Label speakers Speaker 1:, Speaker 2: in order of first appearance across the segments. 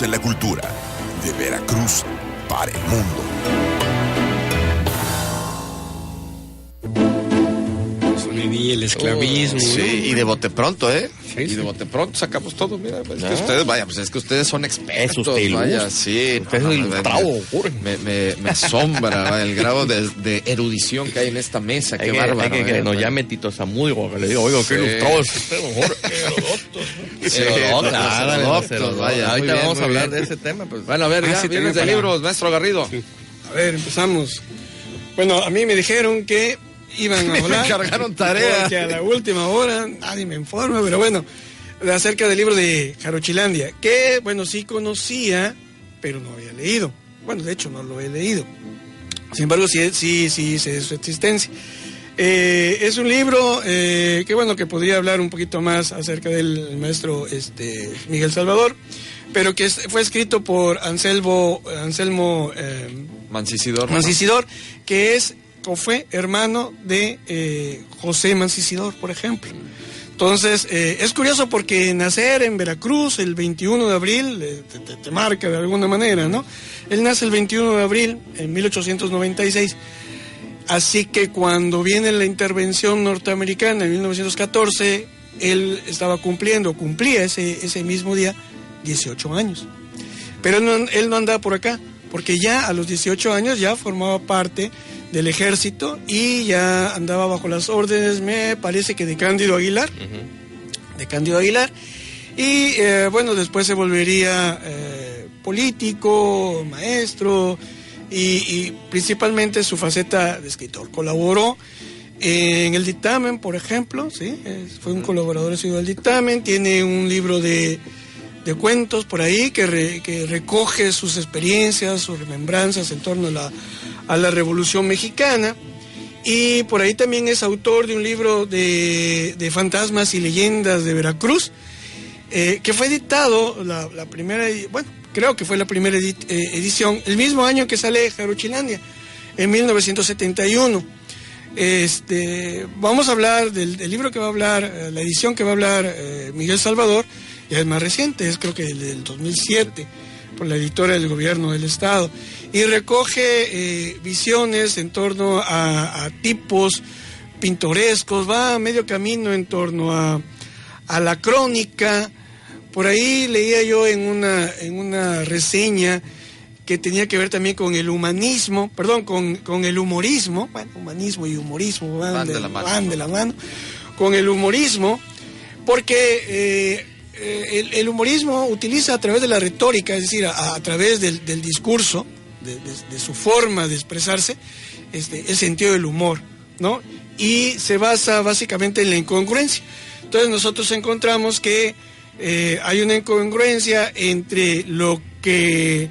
Speaker 1: en la cultura. De Veracruz para el mundo.
Speaker 2: Y el esclavismo.
Speaker 3: Sí,
Speaker 2: ¿no?
Speaker 3: y de bote pronto, ¿eh?
Speaker 2: Sí,
Speaker 3: y
Speaker 2: sí.
Speaker 3: de bote pronto sacamos todo, mira. Pues, es que ustedes, vaya, pues es que ustedes son expertos,
Speaker 2: Usted
Speaker 3: vaya, sí.
Speaker 2: Usted es ilustrado,
Speaker 3: me asombra vaya, el grado de erudición que hay en esta mesa, qué bárbaro.
Speaker 2: Hay que nos llame Tito Samúdigo, que le digo, oiga, qué ilustrado es usted, mejor. Herodotos, vaya.
Speaker 3: Ahorita
Speaker 2: Vamos a hablar de ese tema. Pues.
Speaker 3: Bueno, a ver, ya,
Speaker 2: sí,
Speaker 3: vienes de libros, maestro Garrido.
Speaker 2: Sí. A ver, empezamos. Bueno, a mí me dijeron que iban a volar.
Speaker 3: Me cargaron tarea.
Speaker 2: Que a la última hora, nadie me informa, pero bueno, acerca del libro de Jarochilandia, que, bueno, sí conocía, pero no había leído. Bueno, de hecho, no lo he leído. Sin embargo, sí sé de su existencia. Es un libro que, bueno, que podría hablar un poquito más acerca del maestro Miguel Salvador, pero que fue escrito por Anselmo Mancisidor, que fue hermano de José Mancisidor, por ejemplo. Entonces, es curioso porque nacer en Veracruz el 21 de abril te marca de alguna manera, ¿no? Él nace el 21 de abril en 1896, así que cuando viene la intervención norteamericana en 1914, él cumplía ese mismo día 18 años. Pero él no andaba por acá, porque ya a los 18 años ya formaba parte del ejército y ya andaba bajo las órdenes, me parece que de Cándido Aguilar. Y bueno, después se volvería político, maestro y principalmente su faceta de escritor. Colaboró en el dictamen, por ejemplo, ¿sí? Fue un colaborador asiduo del dictamen, tiene un libro de cuentos por ahí que recoge sus experiencias, sus remembranzas en torno a la Revolución Mexicana, y por ahí también es autor de un libro de fantasmas y leyendas de Veracruz, que fue editado la primera, bueno, creo que fue la primera edición, el mismo año que sale Jarochilandia, en 1971. Vamos a hablar del libro que va a hablar, la edición que va a hablar Miguel Salvador. Ya es más reciente, es creo que del 2007, por la editora del Gobierno del Estado, y recoge visiones en torno a tipos pintorescos, va a medio camino en torno a la crónica. Por ahí leía yo en una reseña que tenía que ver también con el humanismo, con el humorismo. Bueno, humanismo y humorismo van de la mano, con el humorismo, porque el humorismo utiliza a través de la retórica, es decir, a través del discurso, de su forma de expresarse, el sentido del humor, ¿no? Y se basa básicamente en la incongruencia. Entonces nosotros encontramos que hay una incongruencia entre lo que,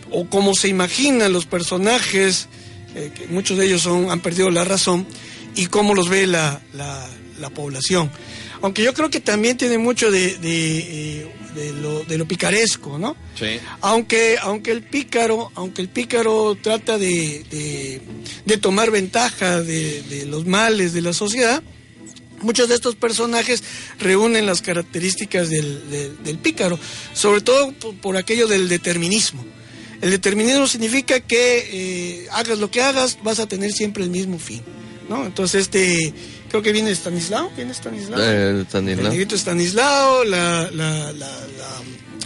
Speaker 2: o cómo se imaginan los personajes, que muchos de ellos han perdido la razón, y cómo los ve la población. Aunque yo creo que también tiene mucho de lo picaresco, ¿no?
Speaker 3: Sí.
Speaker 2: Aunque el pícaro trata de tomar ventaja de los males de la sociedad, muchos de estos personajes reúnen las características del pícaro, sobre todo por aquello del determinismo. El determinismo significa que hagas lo que hagas, vas a tener siempre el mismo fin, ¿no? Entonces creo que viene Estanislao. El negrito Estanislao, la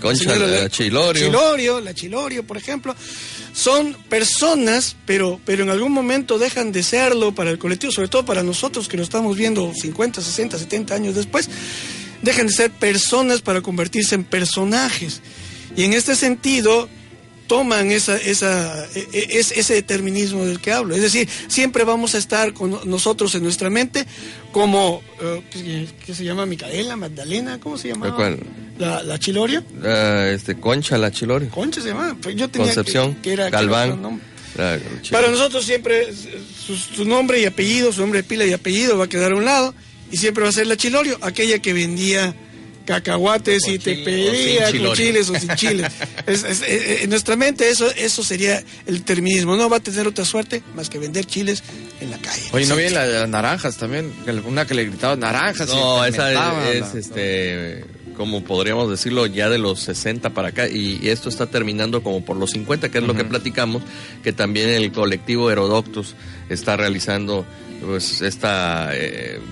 Speaker 3: Concha, la
Speaker 2: Chilorio, por ejemplo. Son personas, pero en algún momento dejan de serlo para el colectivo, sobre todo para nosotros que lo estamos viendo 50, 60, 70 años después. Dejan de ser personas para convertirse en personajes. Y en este sentido toman ese determinismo del que hablo. Es decir, siempre vamos a estar con nosotros en nuestra mente como, ¿qué se llama? Micaela, Magdalena, ¿cómo se llama?
Speaker 3: ¿Cuál?
Speaker 2: La Chilorio.
Speaker 3: Concha, la Chilorio.
Speaker 2: Concha se llama. Yo tenía
Speaker 3: Concepción,
Speaker 2: que era
Speaker 3: Galván.
Speaker 2: Para nosotros siempre su nombre y apellido, su nombre de pila y apellido va a quedar a un lado, y siempre va a ser la Chilorio, aquella que vendía cacahuates y te pedía con chiles o sin chiles. En nuestra mente eso sería el determinismo. No va a tener otra suerte más que vender chiles en la calle.
Speaker 3: Oye, ¿no viene las naranjas también? Una que le gritaba naranjas.
Speaker 4: No, esa es como podríamos decirlo, ya de los 60 para acá, y esto está terminando como por los 50, que es lo que platicamos, que también el colectivo Herodoctus está realizando pues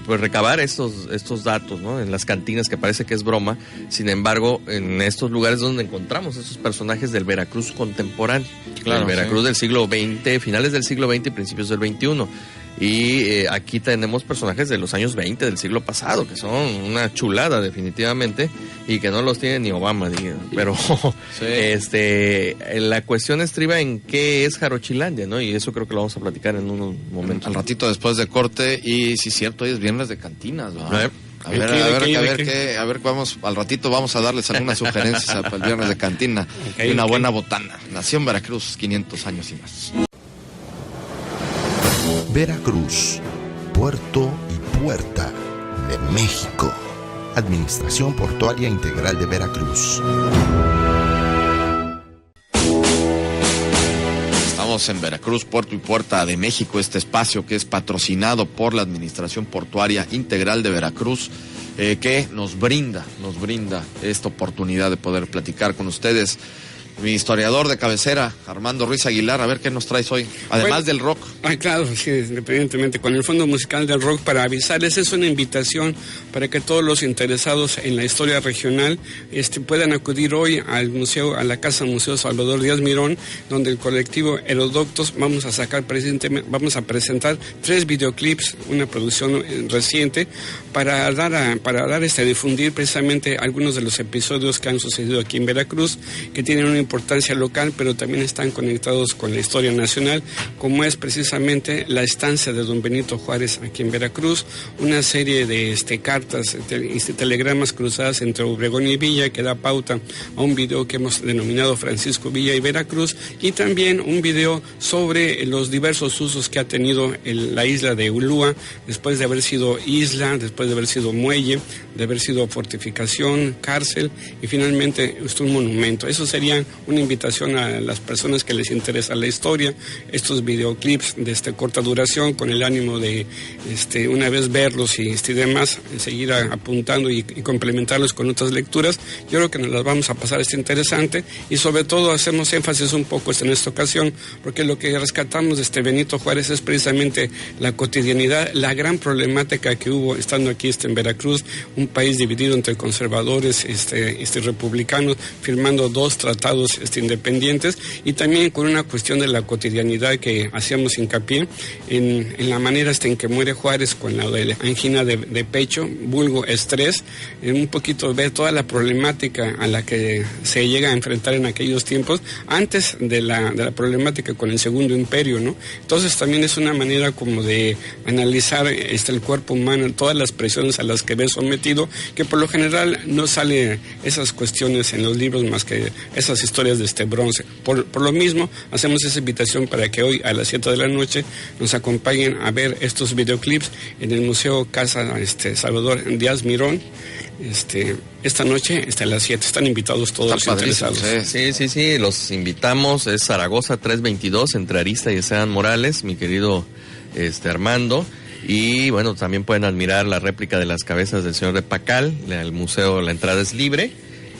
Speaker 4: pues recabar estos datos, ¿no? En las cantinas, que parece que es broma, sin embargo, en estos lugares donde encontramos estos personajes del Veracruz contemporáneo, el Veracruz del siglo XX, finales del siglo XX y principios del XXI. Y aquí tenemos personajes de los años 20 del siglo pasado, que son una chulada definitivamente, y que no los tiene ni Obama, pero la cuestión estriba en qué es Jarochilandia, ¿no? Y eso creo que lo vamos a platicar en unos momentos.
Speaker 3: Al ratito después de corte, y sí, cierto, hoy es viernes de cantinas, ¿no? A ver, al ratito vamos a darles algunas sugerencias para el viernes de cantina. Y una buena botana. Nació en Veracruz, 500 años y más.
Speaker 1: Veracruz, puerto y puerta de México. Administración Portuaria Integral de Veracruz.
Speaker 3: Estamos en Veracruz, puerto y puerta de México, este espacio que es patrocinado por la Administración Portuaria Integral de Veracruz, que nos brinda esta oportunidad de poder platicar con ustedes. Mi historiador de cabecera, Armando Ruiz Aguilar, a ver qué nos traes hoy, además del rock.
Speaker 5: Claro, sí, independientemente, con el Fondo Musical del Rock, para avisarles, es una invitación para que todos los interesados en la historia regional puedan acudir hoy al museo, a la Casa Museo Salvador Díaz Mirón, donde el colectivo Herodoctus vamos a presentar 3 videoclips, una producción reciente, para difundir precisamente algunos de los episodios que han sucedido aquí en Veracruz, que tienen una importancia local, pero también están conectados con la historia nacional, como es precisamente la estancia de don Benito Juárez aquí en Veracruz, una serie de cartas y telegramas cruzadas entre Obregón y Villa, que da pauta a un video que hemos denominado Francisco Villa y Veracruz, y también un video sobre los diversos usos que ha tenido la isla de Ulúa, después de haber sido isla, después de haber sido muelle, de haber sido fortificación, cárcel y finalmente un monumento. Eso sería una invitación a las personas que les interesa la historia, estos videoclips de corta duración, con el ánimo de una vez verlos y demás, seguir apuntando y complementarlos con otras lecturas. Yo creo que nos las vamos a pasar, interesante, y sobre todo hacemos énfasis un poco en esta ocasión, porque lo que rescatamos de Benito Juárez es precisamente la cotidianidad, la gran problemática que hubo estando aquí en Veracruz, un país dividido entre conservadores republicanos, firmando 2 tratados independientes, y también con una cuestión de la cotidianidad que hacíamos hincapié en la manera en que muere Juárez con la de la angina de pecho, vulgo estrés, un poquito ver toda la problemática a la que se llega a enfrentar en aquellos tiempos, antes de la problemática con el Segundo Imperio, ¿no? Entonces también es una manera como de analizar el cuerpo humano, todas las presiones a las que ve sometido, que por lo general no sale esas cuestiones en los libros más que esas historias de bronce. Por lo mismo, hacemos esa invitación para que hoy a las 7 de la noche nos acompañen a ver estos videoclips en el Museo Casa Salvador Díaz Mirón. Esta noche a las 7 están invitados todos los interesados.
Speaker 4: Sí, los invitamos. Es Zaragoza 322 entre Arista y Esteban Morales, mi querido Armando. Y bueno, también pueden admirar la réplica de las cabezas del señor de Pacal. El museo, la entrada es libre.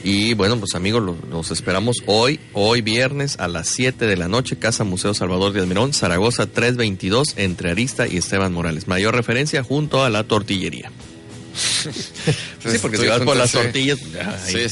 Speaker 4: Y bueno, pues amigos, los esperamos hoy viernes a las 7 de la noche, Casa Museo Salvador Díaz Mirón, Zaragoza 322 entre Arista y Esteban Morales. Mayor referencia junto a la tortillería. Sí, porque si vas por las tortillas,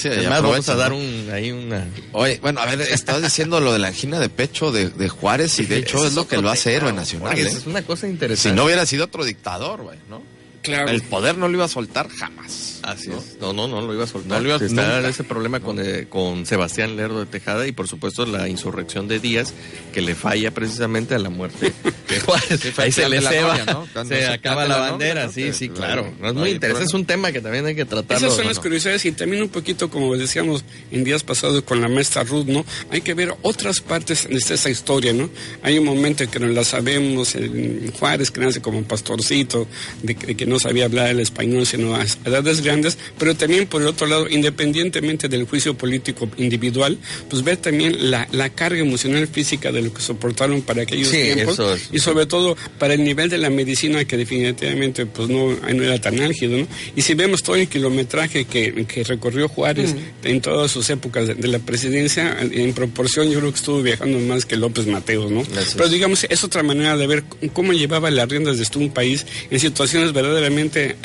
Speaker 4: además vamos a dar una...
Speaker 3: Oye, bueno, a ver, estabas diciendo lo de la angina de pecho de Juárez, y de hecho es lo que lo hace héroe nacional.
Speaker 4: Es una cosa interesante.
Speaker 3: Si no hubiera sido otro dictador, güey, ¿no?
Speaker 5: Claro.
Speaker 3: El poder no lo iba a soltar jamás.
Speaker 4: Así es. No lo iba a soltar. Está ese problema con Sebastián Lerdo de Tejada, y por supuesto la insurrección de Díaz, que le falla precisamente a la muerte de Juárez. Ahí se le ceba, ¿no? Se acaba la bandera, sí, claro. No, es muy interesante, es un tema que también hay que tratar.
Speaker 5: Esas son las curiosidades, y también un poquito, como decíamos en días pasados con la maestra Ruth, ¿no? Hay que ver otras partes de esa historia, ¿no? Hay un momento que no la sabemos, en Juárez, que nace como un pastorcito, de que no no sabía hablar el español sino a edades grandes, pero también por el otro lado, independientemente del juicio político individual, pues ver también la carga emocional física de lo que soportaron para aquellos tiempos, y sobre todo para el nivel de la medicina que definitivamente pues no era tan álgido, ¿no? Y si vemos todo el kilometraje que recorrió Juárez en todas sus épocas de la presidencia, en proporción yo creo que estuvo viajando más que López Mateos, ¿no? Pero digamos, es otra manera de ver cómo llevaba las riendas de un país en situaciones verdaderamente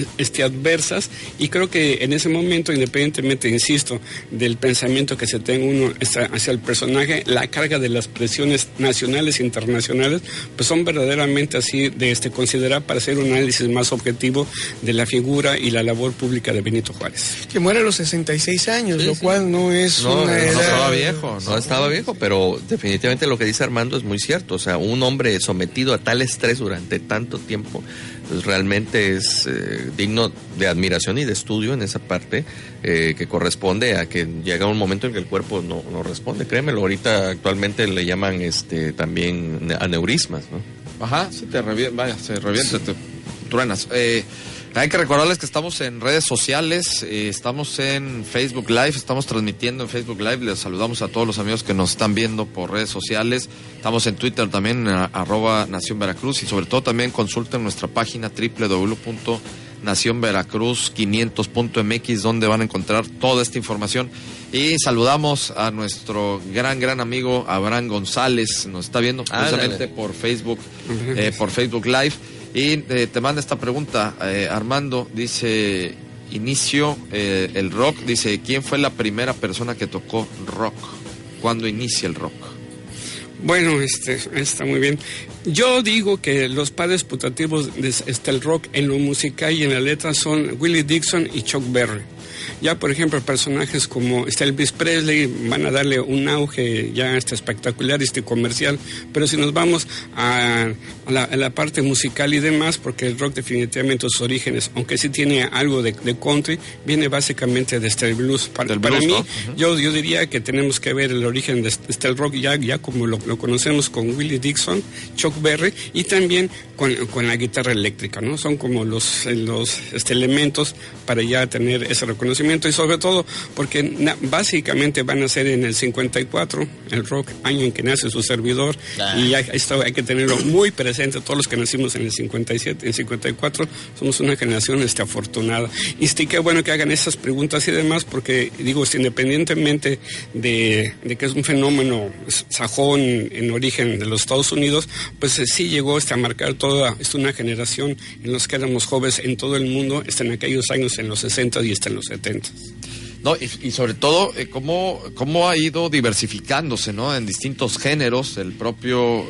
Speaker 5: adversas, y creo que en ese momento, independientemente, insisto, del pensamiento que se tenga uno hacia el personaje, la carga de las presiones nacionales e internacionales, pues son verdaderamente así de considerar para hacer un análisis más objetivo de la figura y la labor pública de Benito Juárez.
Speaker 2: Que muere a los 66 años, lo cual no es una edad...
Speaker 4: No estaba viejo, no estaba viejo, pero definitivamente lo que dice Armando es muy cierto. O sea, un hombre sometido a tal estrés durante tanto tiempo, pues realmente es digno de admiración y de estudio en esa parte, que corresponde a que llega un momento en que el cuerpo no responde. Créemelo, ahorita actualmente le llaman también aneurismas, ¿no?
Speaker 3: Ajá, se revienta, te truenas. Hay que recordarles que estamos en redes sociales, estamos en Facebook Live, estamos transmitiendo en Facebook Live, les saludamos a todos los amigos que nos están viendo por redes sociales, estamos en Twitter también, @Nación Veracruz, y sobre todo también consulten nuestra página www.nacionveracruz500.mx, donde van a encontrar toda esta información. Y saludamos a nuestro gran amigo Abraham González, nos está viendo precisamente por Facebook Live. Y te manda esta pregunta, Armando, dice, inicio el rock, dice, ¿quién fue la primera persona que tocó rock? ¿Cuándo inicia el rock?
Speaker 5: Bueno, está muy bien. Yo digo que los padres putativos del rock en lo musical y en la letra son Willie Dixon y Chuck Berry. Ya, por ejemplo, personajes como Elvis Presley van a darle un auge ya espectacular, comercial, pero si nos vamos a la parte musical y demás, porque el rock definitivamente sus orígenes, aunque sí tiene algo de country, viene básicamente del blues. Para mí, ¿no? yo diría que tenemos que ver el origen del rock ya como lo conocemos con Willie Dixon, Chuck Berry, y también con la guitarra eléctrica, ¿no? Son como los elementos para ya tener ese reconocimiento, y sobre todo porque básicamente van a ser en el 54, el rock, año en que nace su servidor, y ya esto hay que tenerlo muy presente, todos los que nacimos en el 57, en 54, somos una generación afortunada. Y qué bueno que hagan esas preguntas y demás, porque digo, independientemente de que es un fenómeno sajón en origen de los Estados Unidos, pues sí llegó a marcar toda una generación en los que éramos jóvenes en todo el mundo, en aquellos años, en los 60 y en los 70.
Speaker 3: No, y sobre todo, cómo ha ido diversificándose, ¿no? En distintos géneros, el propio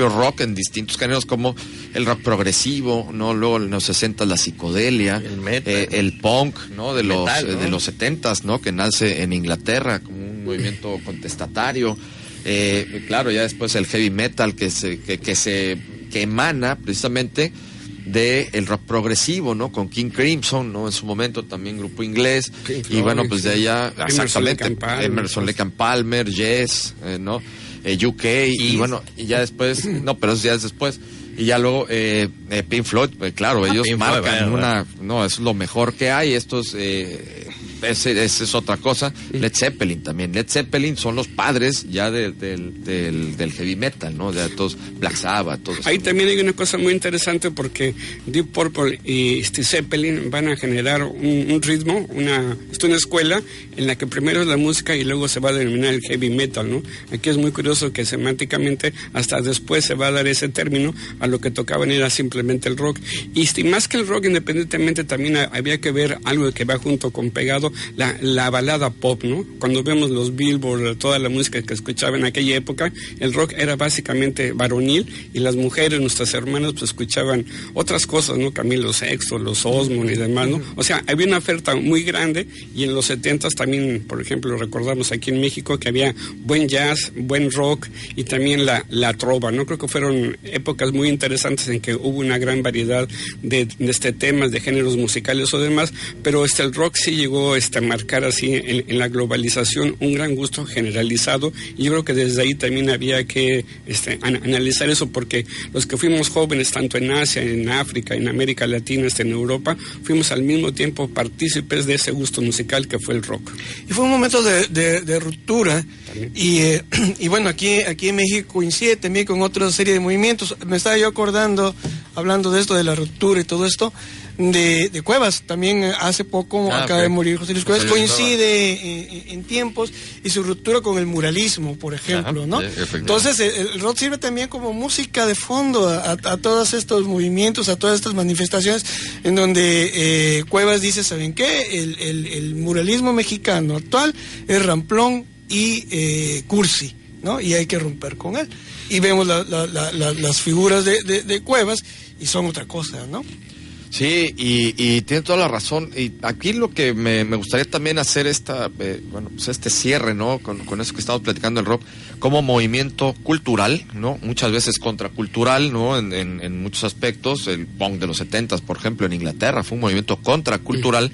Speaker 3: rock en distintos géneros, como el rock progresivo, ¿no? Luego en los 60 la psicodelia,
Speaker 4: el metal,
Speaker 3: el punk, ¿no? De los
Speaker 4: 70s,
Speaker 3: ¿no? Que nace en Inglaterra como un movimiento contestatario. Claro, ya después el heavy metal que emana precisamente de el rock progresivo, ¿no? Con King Crimson, ¿no? En su momento también grupo inglés, y bueno, pues de allá, exactamente, Emerson, Lake and Palmer, Yes, ¿no? UK, y bueno, y ya después, no, pero eso ya es después, y ya luego Pink Floyd, pues claro, ellos
Speaker 4: Pink
Speaker 3: marcan
Speaker 4: Floyd,
Speaker 3: no, es lo mejor que hay, estos es otra cosa. Led Zeppelin también. Led Zeppelin son los padres ya del heavy metal, ¿no? De todos, Black Sabbath, todo eso.
Speaker 5: Ahí también hay una cosa muy interesante, porque Deep Purple y Zeppelin van a generar un ritmo, una escuela en la que primero es la música y luego se va a denominar el heavy metal, ¿no? Aquí es muy curioso que semánticamente hasta después se va a dar ese término a lo que tocaban era simplemente el rock. Y más que el rock, independientemente, también había que ver algo que va junto con pegado, la balada pop, ¿no? Cuando vemos los Billboard, toda la música que escuchaba en aquella época, el rock era básicamente varonil, y las mujeres, nuestras hermanas, pues escuchaban otras cosas, ¿no? Camilo Sexto, los Osmond y demás, ¿no? O sea, había una oferta muy grande, y en los 70s también, por ejemplo, recordamos aquí en México que había buen jazz, buen rock, y también la trova, ¿no? Creo que fueron épocas muy interesantes en que hubo una gran variedad de temas, de géneros musicales o demás, pero el rock sí llegó marcar así en la globalización un gran gusto generalizado, y yo creo que desde ahí también había que analizar eso, porque los que fuimos jóvenes tanto en Asia, en África, en América Latina, en Europa, fuimos al mismo tiempo partícipes de ese gusto musical que fue el rock.
Speaker 2: Y fue un momento de ruptura, y bueno, aquí en México coincide también con otra serie de movimientos. Me estaba yo acordando, hablando de esto, de la ruptura y todo esto, de Cuevas. También hace poco acaba de morir José Luis Cuevas. Coincide en tiempos, y su ruptura con el muralismo, por ejemplo, ¿no? Entonces el rock sirve también como música de fondo a todos estos movimientos, a todas estas manifestaciones, en donde Cuevas dice, ¿saben qué? El muralismo mexicano actual es ramplón y cursi, ¿no? Y hay que romper con él. Y vemos las figuras de Cuevas, y son otra cosa, ¿no?
Speaker 3: Sí, y tiene toda la razón. Y aquí lo que me gustaría también hacer este cierre, ¿no? Con eso que estamos platicando, el rock como movimiento cultural, ¿no? Muchas veces contracultural, ¿no? En muchos aspectos. El punk de los 70s, por ejemplo, en Inglaterra fue un movimiento contracultural.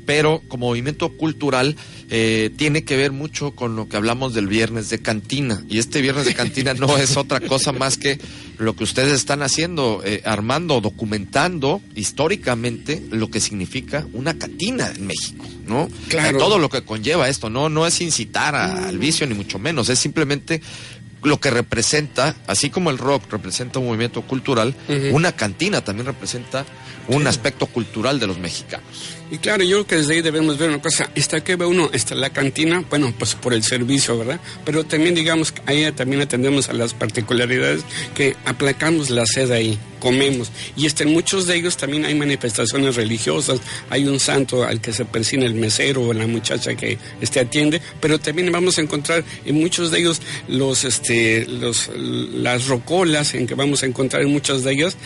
Speaker 3: Pero como movimiento cultural tiene que ver mucho con lo que hablamos del viernes de cantina. Y este viernes de cantina no es otra cosa más que lo que ustedes están haciendo, armando, documentando históricamente lo que significa una cantina en México, ¿no?
Speaker 5: Claro.
Speaker 3: Todo lo que conlleva esto, no es incitar al vicio, ni mucho menos, es simplemente lo que representa, así como el rock representa un movimiento cultural, una cantina también representa un aspecto cultural de los mexicanos.
Speaker 5: Y claro, yo creo que desde ahí debemos ver una cosa, ¿qué ve uno? La cantina, bueno, pues por el servicio, ¿verdad? Pero también, digamos, ahí también atendemos a las particularidades que aplacamos la sed ahí, comemos. Y en muchos de ellos también hay manifestaciones religiosas, hay un santo al que se persina el mesero o la muchacha que atiende, pero también vamos a encontrar en muchos de ellos las rocolas, en que vamos a encontrar en muchas de ellas,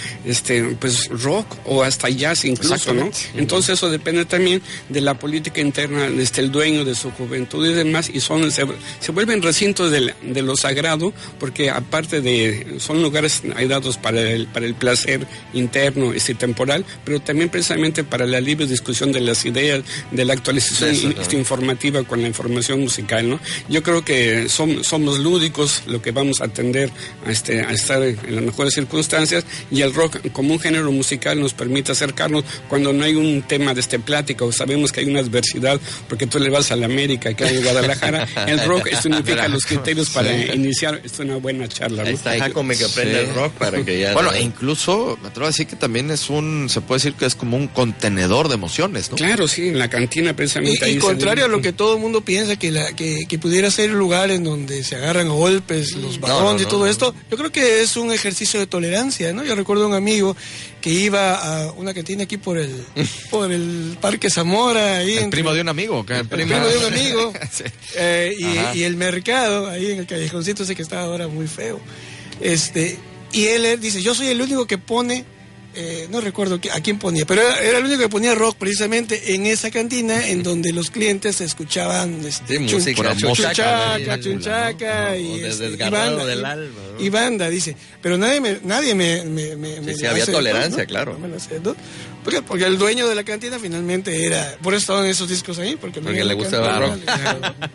Speaker 5: pues rock o hasta jazz incluso, ¿no? Entonces eso depende también de la política interna, el dueño de su juventud y demás, y se vuelven recintos de lo sagrado, porque aparte son lugares dados para el placer interno y temporal, pero también precisamente para la libre discusión de las ideas, de la actualización informativa con la información musical, ¿no? Yo creo que somos lúdicos, lo que vamos a atender a estar en las mejores circunstancias, y el rock como un género musical nos permite acercarnos cuando no hay un tema de plática, o sabemos que hay una adversidad porque tú le vas a la América, que hay en Guadalajara. El rock unifica los criterios para iniciar una buena charla, ¿no?
Speaker 4: Ahí está Jacome, que aprende el rock para que ya...
Speaker 3: Bueno, e incluso me atrevo a decir que también se puede decir que es como un contenedor de emociones, ¿no?
Speaker 5: Claro, sí, en la cantina precisamente.
Speaker 2: Y contrario a lo que todo el mundo piensa, que pudiera ser un lugar en donde se agarran a golpes, los varones y todo esto, yo creo que es un ejercicio de tolerancia, ¿no? Yo recuerdo un amigo que iba a una cantina aquí por el Parque Zamora. Ahí
Speaker 3: el primo de un amigo.
Speaker 2: El primo de un amigo.
Speaker 3: Sí.
Speaker 2: Y el mercado, ahí en el callejoncito ese que está ahora muy feo. Y él dice, yo soy el único que pone, no recuerdo a quién ponía, pero era el único que ponía rock precisamente en esa cantina, en donde los clientes escuchaban chunchaca y banda, dice. Pero nadie me
Speaker 4: sí, había tolerancia, ¿no? Claro.
Speaker 2: Porque el dueño de la cantina finalmente era, por eso estaban esos discos ahí, porque
Speaker 4: le gustaba rock.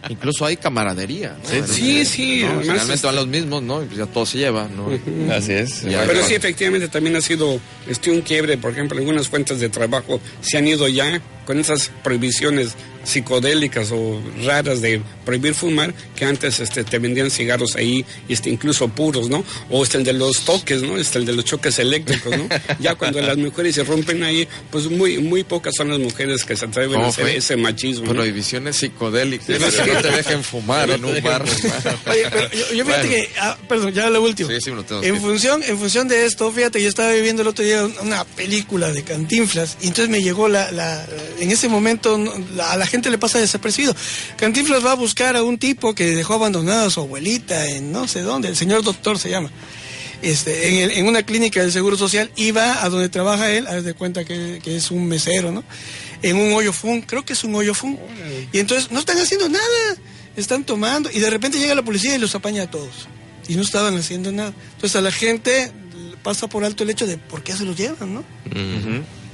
Speaker 3: Incluso hay camaradería, ¿no?
Speaker 5: Sí.
Speaker 3: ¿no? Generalmente van los mismos, ¿no? Y pues ya todo se lleva, ¿no?
Speaker 4: Así es.
Speaker 5: Pero sí, efectivamente también ha sido un quiebre. Por ejemplo, algunas fuentes de trabajo se han ido ya con esas prohibiciones psicodélicas o raras de prohibir fumar, que antes te vendían cigarros ahí, incluso puros, ¿no? O el de los toques, ¿no? El de los choques eléctricos, ¿no? Ya cuando las mujeres se rompen ahí, pues muy pocas son las mujeres que se atreven a hacer ese machismo, ¿no?
Speaker 3: Prohibiciones psicodélicas, que no te dejen fumar en un bar.
Speaker 2: Oye, pero yo fíjate que, perdón, ya lo último.
Speaker 3: Sí, no tengo
Speaker 2: en función de esto, fíjate, yo estaba viendo el otro día una película de Cantinflas, y entonces me llegó en ese momento a la gente le pasa desapercibido. Cantinflas va a buscar a un tipo que dejó abandonada a su abuelita en no sé dónde, el señor doctor se llama, en una clínica del Seguro Social, y va a donde trabaja él, haz de cuenta que es un mesero, ¿no? En un hoyo fun, creo que es un hoyo fun, y entonces no están haciendo nada, están tomando, y de repente llega la policía y los apaña a todos, y no estaban haciendo nada. Entonces a la gente pasa por alto el hecho de por qué se los llevan, ¿no?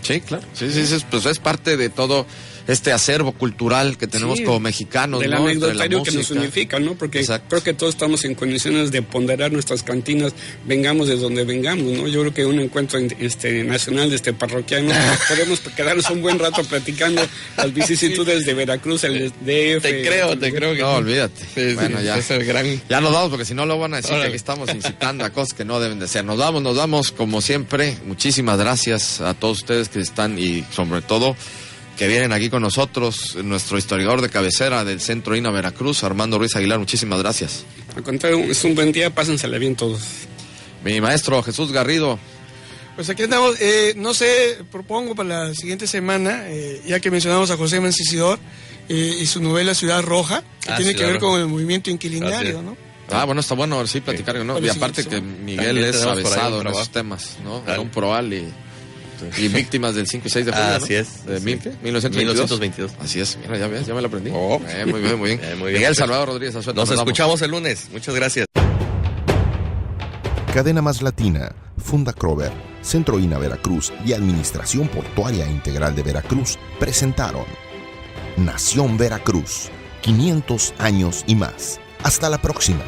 Speaker 3: Sí, claro. Sí, pues es parte de todo este acervo cultural que tenemos como mexicanos,
Speaker 5: del
Speaker 3: ¿no?
Speaker 5: anecdotario que nos unifica, ¿no? Porque creo que todos estamos en condiciones de ponderar nuestras cantinas, vengamos de donde vengamos, ¿no? Yo creo que un encuentro nacional parroquiano podemos quedarnos un buen rato platicando las vicisitudes de Veracruz, el DF.
Speaker 4: Te creo que
Speaker 3: no, olvídate.
Speaker 4: Sí,
Speaker 3: bueno, ya.
Speaker 4: Es el gran...
Speaker 3: Ya nos vamos, porque si no lo van a decir que aquí estamos incitando a cosas que no deben de ser. Nos vamos, como siempre. Muchísimas gracias a todos ustedes que están y sobre todo que vienen aquí con nosotros, nuestro historiador de cabecera del Centro INA Veracruz, Armando Ruiz Aguilar. Muchísimas gracias.
Speaker 5: Al contrario, es un buen día, pásensela bien todos.
Speaker 3: Mi maestro Jesús Garrido.
Speaker 2: Pues aquí andamos, no sé, propongo para la siguiente semana, ya que mencionamos a José Mancisidor y su novela Ciudad Roja, que tiene que ver con el movimiento inquilinario, ¿no?
Speaker 3: Bueno, está bueno sí platicar, ¿no? Y aparte que Miguel es avesado en esos temas, ¿no? Era un proal y víctimas del 5 y 6 de julio,
Speaker 4: Así
Speaker 3: ¿no?
Speaker 4: es.
Speaker 3: De 1922. Así es, mira, ya ves, ya me lo aprendí. Muy bien, muy bien. Miguel Salvador Rodríguez Azueta.
Speaker 4: Nos escuchamos el lunes. Muchas gracias.
Speaker 1: Cadena Más Latina, Funda Crover, Centro INA Veracruz y Administración Portuaria Integral de Veracruz presentaron Nación Veracruz, 500 años y más. Hasta la próxima.